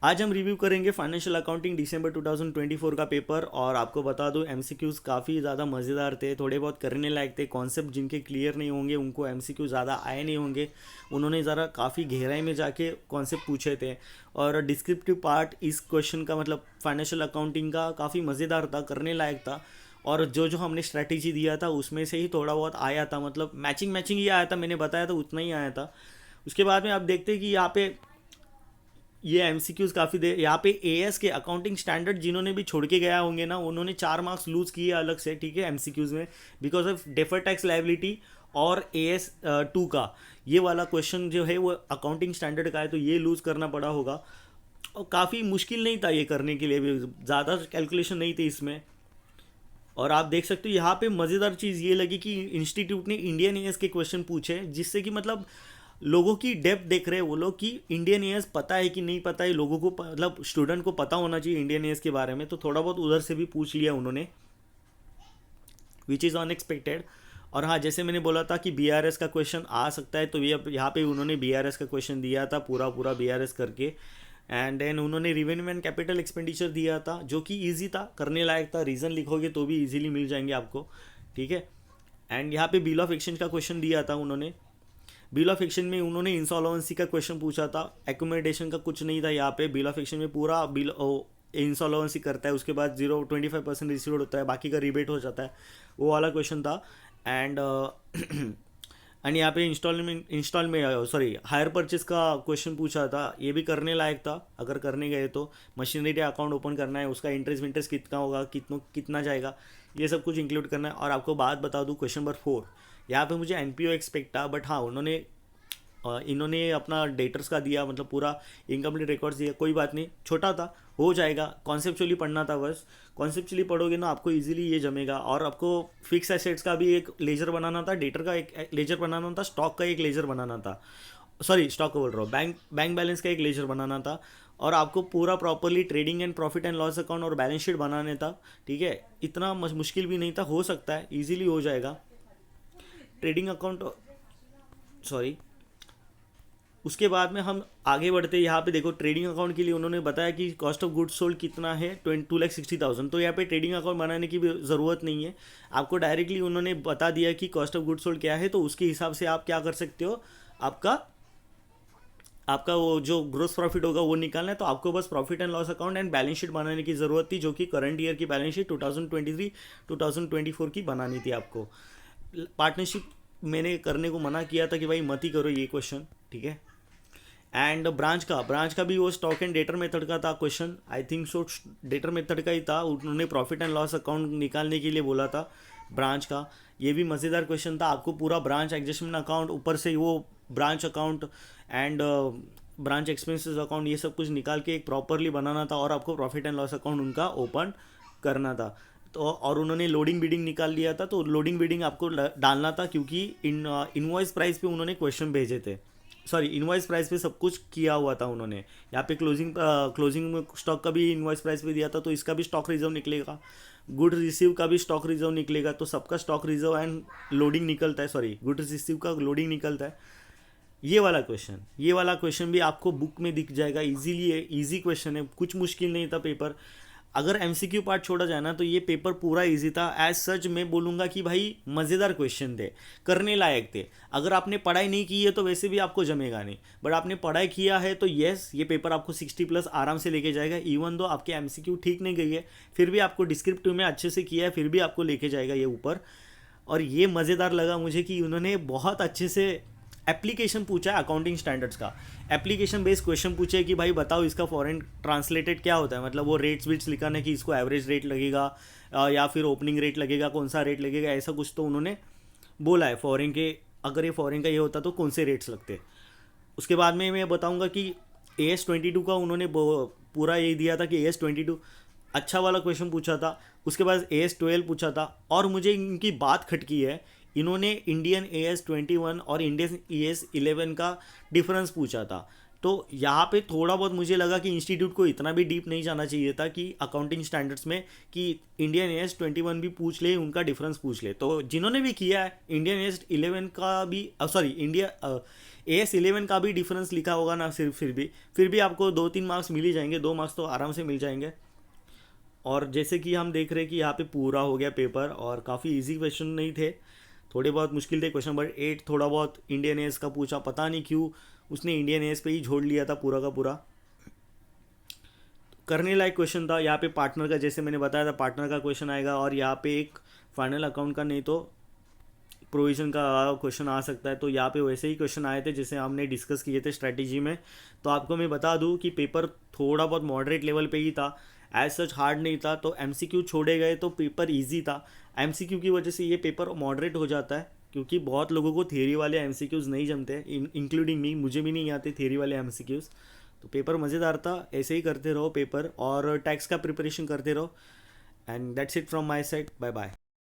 आज हम रिव्यू करेंगे फाइनेंशियल अकाउंटिंग दिसंबर 2024 का पेपर। और आपको बता दूं एमसीक्यूज़ काफ़ी ज़्यादा मज़ेदार थे, थोड़े बहुत करने लायक थे। कॉन्सेप्ट जिनके क्लियर नहीं होंगे उनको एमसीक्यू ज़्यादा आए नहीं होंगे, उन्होंने ज़रा काफ़ी गहराई में जाके कॉन्सेप्ट पूछे थे। और डिस्क्रिप्टिव पार्ट इस क्वेश्चन का मतलब फाइनेंशियल अकाउंटिंग का काफ़ी मज़ेदार था, करने लायक था। और जो जो हमने स्ट्रैटेजी दिया था उसमें से ही थोड़ा बहुत आया था, मतलब मैचिंग मैचिंग ही आया था, मैंने बताया था उतना ही आया था। उसके बाद में आप देखते हैं कि यहाँ पे ये एमसीक्यूज़ काफ़ी दे यहाँ पे एएस के अकाउंटिंग स्टैंडर्ड जिन्होंने भी छोड़ के गया होंगे ना, उन्होंने 4 मार्क्स लूज़ किए अलग से, ठीक है, एमसीक्यूज़ में, because of defer tax liability और एएस 2 का ये वाला क्वेश्चन जो है वो अकाउंटिंग स्टैंडर्ड का है, तो ये लूज़ करना पड़ा होगा। और काफ़ी मुश्किल नहीं था ये करने के लिए भी, ज़्यादा कैलकुलेशन नहीं थी इसमें। और आप देख सकते हो यहाँ पे मज़ेदार चीज़ ये लगी कि इंस्टीट्यूट ने इंडियन एएस के क्वेश्चन पूछे, जिससे कि मतलब लोगों की डेप्थ देख रहे हैं वो लोग कि इंडियन एएस पता है कि नहीं पता है, लोगों को मतलब स्टूडेंट को पता होना चाहिए इंडियन एएस के बारे में, तो थोड़ा बहुत उधर से भी पूछ लिया उन्होंने, विच इज़ अनएक्सपेक्टेड। और हाँ, जैसे मैंने बोला था कि बीआरएस का क्वेश्चन आ सकता है, तो ये यहाँ पे उन्होंने बीआरएस का क्वेश्चन दिया था, पूरा पूरा बीआरएस करके। एंड देन उन्होंने रिवेन्यू एंड कैपिटल एक्सपेंडिचर दिया था, जो कि इजी था, करने लायक था, रीज़न लिखोगे तो भी इजीली मिल जाएंगे आपको, ठीक है। एंड यहाँ पे बिल ऑफ एक्सचेंज का क्वेश्चन दिया था उन्होंने। बिल ऑफ एक्सचेंज में उन्होंने इंसॉल्वेंसी का क्वेश्चन पूछा था, एकोमोडेशन का कुछ नहीं था यहाँ पे। बिल ऑफ एक्सचेंज में पूरा बिल इंसॉल्वेंसी करता है, उसके बाद 0.25% रिसीव्ड होता है, बाकी का रिबेट हो जाता है, वो वाला क्वेश्चन था। एंड एंड यहाँ पे इंस्टॉल में सॉरी हायर परचेज का क्वेश्चन पूछा था, ये भी करने लायक था अगर करने गए तो। मशीनरी अकाउंट ओपन करना है, उसका इंटरेस्ट विंटरेस्ट कितना होगा, कितना जाएगा, ये सब कुछ इंक्लूड करना है। और आपको बात बता दूँ, क्वेश्चन नंबर 4 यहाँ पे मुझे एनपीओ एक्सपेक्ट था, बट हाँ इन्होंने अपना डेटर्स का दिया, मतलब पूरा इनकम्प्लीट रिकॉर्ड्स दिया, कोई बात नहीं, छोटा था, हो जाएगा। कॉन्सेप्चुअली पढ़ना था बस, कॉन्सेप्चुअली पढ़ोगे ना आपको इजीली ये जमेगा। और आपको फिक्स एसेट्स का भी एक लेजर बनाना था, डेटर का एक लेजर बनाना था, स्टॉक का एक लेजर बनाना था, सॉरी स्टॉक बोल रहा हूँ, बैंक बैलेंस का एक लेजर बनाना था। और आपको पूरा properly trading and profit and loss account और बैलेंस शीट बनाने था, ठीक है। इतना मुश्किल भी नहीं था, हो सकता है, इजीली हो जाएगा। ट्रेडिंग अकाउंट, सॉरी, उसके बाद में हम आगे बढ़ते हैं। यहाँ पे देखो ट्रेडिंग अकाउंट के लिए उन्होंने बताया कि कॉस्ट ऑफ गुड्स सोल्ड कितना है, 2,60,000। तो यहाँ पे ट्रेडिंग अकाउंट बनाने की भी ज़रूरत नहीं है, आपको डायरेक्टली उन्होंने बता दिया कि कॉस्ट ऑफ गुड्स सोल्ड क्या है, तो उसके हिसाब से आप क्या कर सकते हो, आपका आपका वो जो ग्रोस प्रॉफिट होगा वो निकालना है। तो आपको बस profit and loss account and balance sheet बनाने की ज़रूरत थी, जो कि करंट ईयर की बैलेंस शीट 2023 2024 की बनानी थी आपको। पार्टनरशिप मैंने करने को मना किया था कि भाई मत ही करो ये क्वेश्चन, ठीक है। एंड ब्रांच का भी वो स्टॉक एंड डेटर मेथड का था question, I think so debtor method का ही था, उन्होंने प्रॉफिट एंड लॉस अकाउंट निकालने के लिए बोला था ब्रांच का। ये भी मज़ेदार क्वेश्चन था, आपको पूरा ब्रांच एडजस्टमेंट अकाउंट, ऊपर से वो branch account and branch expenses account, ये सब कुछ निकाल के एक प्रॉपरली बनाना था, और आपको प्रॉफिट एंड लॉस अकाउंट उनका ओपन करना था। तो और उन्होंने लोडिंग बिडिंग निकाल लिया था, तो लोडिंग बिडिंग आपको डालना था, क्योंकि इनवॉइस प्राइस पे उन्होंने क्वेश्चन भेजे थे, सॉरी इनवॉइस प्राइस पे सब कुछ किया हुआ था उन्होंने। यहाँ पे क्लोजिंग में स्टॉक का भी इनवॉइस प्राइस पे दिया था, तो इसका भी स्टॉक रिजर्व निकलेगा, गुड रिसीव का भी स्टॉक रिजर्व निकलेगा, तो सबका स्टॉक रिजर्व एंड लोडिंग निकलता है, सॉरी गुड रिसीव का लोडिंग निकलता है। ये वाला क्वेश्चन भी आपको बुक में दिख जाएगा, इजीली है, इजी क्वेश्चन है, कुछ मुश्किल नहीं था पेपर। अगर एमसीक्यू पार्ट छोड़ा जाए ना तो ये पेपर पूरा इजी था। एज सच मैं बोलूँगा कि भाई मज़ेदार क्वेश्चन थे, करने लायक थे। अगर आपने पढ़ाई नहीं की है तो वैसे भी आपको जमेगा नहीं, बट आपने पढ़ाई किया है तो येस, ये पेपर आपको 60+ आराम से लेके जाएगा। इवन दो आपके एमसीक्यू ठीक नहीं गई है, फिर भी आपको डिस्क्रिप्टिव में अच्छे से किया है, फिर भी आपको लेके जाएगा ये ऊपर। और ये मज़ेदार लगा मुझे कि उन्होंने बहुत अच्छे से एप्लीकेशन पूछा है अकाउंटिंग स्टैंडर्ड्स का, एप्लीकेशन बेस्ड क्वेश्चन पूछे कि भाई बताओ इसका फॉरेन ट्रांसलेटेड क्या होता है, मतलब वो रेट्स वेट्स लिखाना है कि इसको एवरेज रेट लगेगा या फिर ओपनिंग रेट लगेगा, कौन सा रेट लगेगा, ऐसा कुछ तो उन्होंने बोला है। फॉरेन के, अगर ये फॉरेन का ये होता तो कौन से रेट्स लगते। उसके बाद में मैं बताऊंगा कि AS22 का उन्होंने पूरा ये दिया था कि AS22 अच्छा वाला क्वेश्चन पूछा था। उसके बाद AS12 पूछा था, और मुझे इनकी बात खटकी है, इन्होंने इंडियन AS21 और इंडियन AS11 का डिफरेंस पूछा था। तो यहाँ पे थोड़ा बहुत मुझे लगा कि इंस्टीट्यूट को इतना भी डीप नहीं जाना चाहिए था कि अकाउंटिंग स्टैंडर्ड्स में कि इंडियन AS21 भी पूछ ले, उनका डिफरेंस पूछ ले। तो जिन्होंने भी किया है इंडियन AS11 का भी सॉरी इंडिया AS11 का भी डिफरेंस लिखा होगा ना, सिर्फ फिर भी आपको 2-3 मार्क्स मिल ही जाएंगे, 2 मार्क्स तो आराम से मिल जाएंगे। और जैसे कि हम देख रहे हैं कि यहाँ पे पूरा हो गया पेपर और काफ़ी इजी क्वेश्चन नहीं थे, थोड़े बहुत मुश्किल थे। क्वेश्चन नंबर 8 थोड़ा बहुत इंडियन एस का पूछा, पता नहीं क्यों उसने इंडियन एस पे ही छोड़ लिया था पूरा का पूरा। करने लायक क्वेश्चन था। यहाँ पे पार्टनर का, जैसे मैंने बताया था, पार्टनर का क्वेश्चन आएगा और यहाँ पे एक फाइनल अकाउंट का नहीं तो प्रोविजन का क्वेश्चन आ सकता है। तो यहाँ पे वैसे ही क्वेश्चन आए थे जैसे हमने डिस्कस किए थे स्ट्रैटेजी में। तो आपको मैं बता दूँ कि पेपर थोड़ा बहुत मॉडरेट लेवल पे ही था, एज सच हार्ड नहीं था। तो एमसीक्यू छोड़े गए तो पेपर इजी था। एमसीक्यू की वजह से ये पेपर मॉडरेट हो जाता है, क्योंकि बहुत लोगों को थियरी वाले एमसीक्यूज़ नहीं जमते हैं, इंक्लूडिंग मी, मुझे भी नहीं आते थियरी वाले एमसीक्यूज़। तो पेपर मज़ेदार था, ऐसे ही करते रहो पेपर और टैक्स का प्रिपरेशन करते रहो। And that's it from my side, bye bye.